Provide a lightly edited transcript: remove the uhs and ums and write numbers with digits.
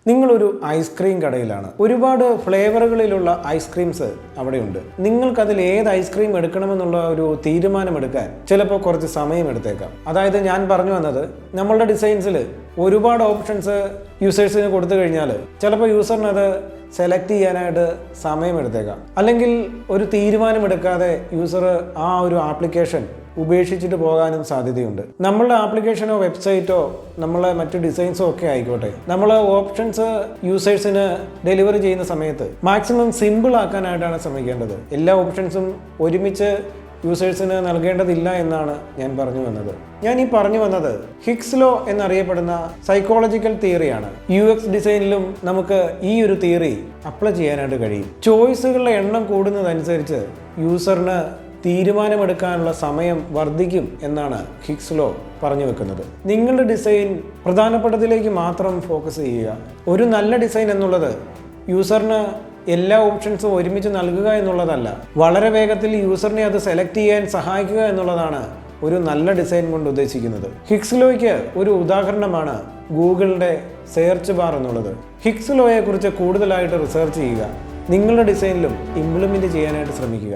നിങ്ങളൊരു ഐസ്ക്രീം കടയിലാണ്. ഒരുപാട് ഫ്ലേവറുകളിലുള്ള ഐസ്ക്രീംസ് അവിടെയുണ്ട്. നിങ്ങൾക്കതിൽ ഏത് ഐസ്ക്രീം എടുക്കണമെന്നുള്ള ഒരു തീരുമാനമെടുക്കാൻ ചിലപ്പോൾ കുറച്ച് സമയം എടുത്തേക്കാം. അതായത് ഞാൻ പറഞ്ഞു വന്നത്, നമ്മളുടെ ഡിസൈൻസിൽ ഒരുപാട് ഓപ്ഷൻസ് യൂസേഴ്സിന് കൊടുത്തു കഴിഞ്ഞാൽ ചിലപ്പോൾ യൂസറിനത് സെലക്ട് ചെയ്യാനായിട്ട് സമയമെടുത്തേക്കാം. അല്ലെങ്കിൽ ഒരു തീരുമാനമെടുക്കാതെ യൂസർ ആ ഒരു ആപ്ലിക്കേഷൻ ഉപേക്ഷിച്ചിട്ട് പോകാനും സാധ്യതയുണ്ട്. നമ്മളുടെ ആപ്ലിക്കേഷനോ വെബ്സൈറ്റോ നമ്മളെ മറ്റു ഡിസൈൻസോ ഒക്കെ ആയിക്കോട്ടെ, നമ്മൾ ഓപ്ഷൻസ് യൂസേഴ്സിന് ഡെലിവറി ചെയ്യുന്ന സമയത്ത് മാക്സിമം സിമ്പിൾ ആക്കാനായിട്ടാണ് ശ്രമിക്കേണ്ടത്. എല്ലാ ഓപ്ഷൻസും ഒരുമിച്ച് യൂസേഴ്സിന് നൽകേണ്ടതില്ല എന്നാണ് ഞാൻ പറഞ്ഞു വന്നത്. ഞാൻ ഈ പറഞ്ഞു വന്നത് ഹിഗ്സ് ലോ എന്നറിയപ്പെടുന്ന സൈക്കോളജിക്കൽ തിയറിയാണ്. UX ഡിസൈനിലും നമുക്ക് ഈ ഒരു തിയറി അപ്ലൈ ചെയ്യാനായിട്ട് കഴിയും. ചോയ്സുകളുടെ എണ്ണം കൂടുന്നതനുസരിച്ച് യൂസറിന് തീരുമാനമെടുക്കാനുള്ള സമയം വർദ്ധിക്കും എന്നാണ് ഹിഗ്സ് ലോ പറഞ്ഞു വെക്കുന്നത്. നിങ്ങളുടെ ഡിസൈൻ പ്രധാനപ്പെട്ടതിലേക്ക് മാത്രം ഫോക്കസ് ചെയ്യുക. ഒരു നല്ല ഡിസൈൻ എന്നുള്ളത് യൂസറിന് എല്ലാ ഓപ്ഷൻസും ഒരുമിച്ച് നൽകുക എന്നുള്ളതല്ല, വളരെ വേഗത്തിൽ യൂസറിനെ അത് സെലക്ട് ചെയ്യാൻ സഹായിക്കുക എന്നുള്ളതാണ് ഒരു നല്ല ഡിസൈൻ കൊണ്ട് ഉദ്ദേശിക്കുന്നത്. ഹിഗ്സ് ലോയ്ക്ക് ഒരു ഉദാഹരണമാണ് ഗൂഗിളിൻ്റെ സെർച്ച് ബാർ എന്നുള്ളത്. ഹിഗ്സ് ലോയെ കുറിച്ച് കൂടുതലായിട്ട് റിസർച്ച് ചെയ്യുക, നിങ്ങളുടെ ഡിസൈനിലും ഇംപ്ലിമെൻറ്റ് ചെയ്യാനായിട്ട് ശ്രമിക്കുക.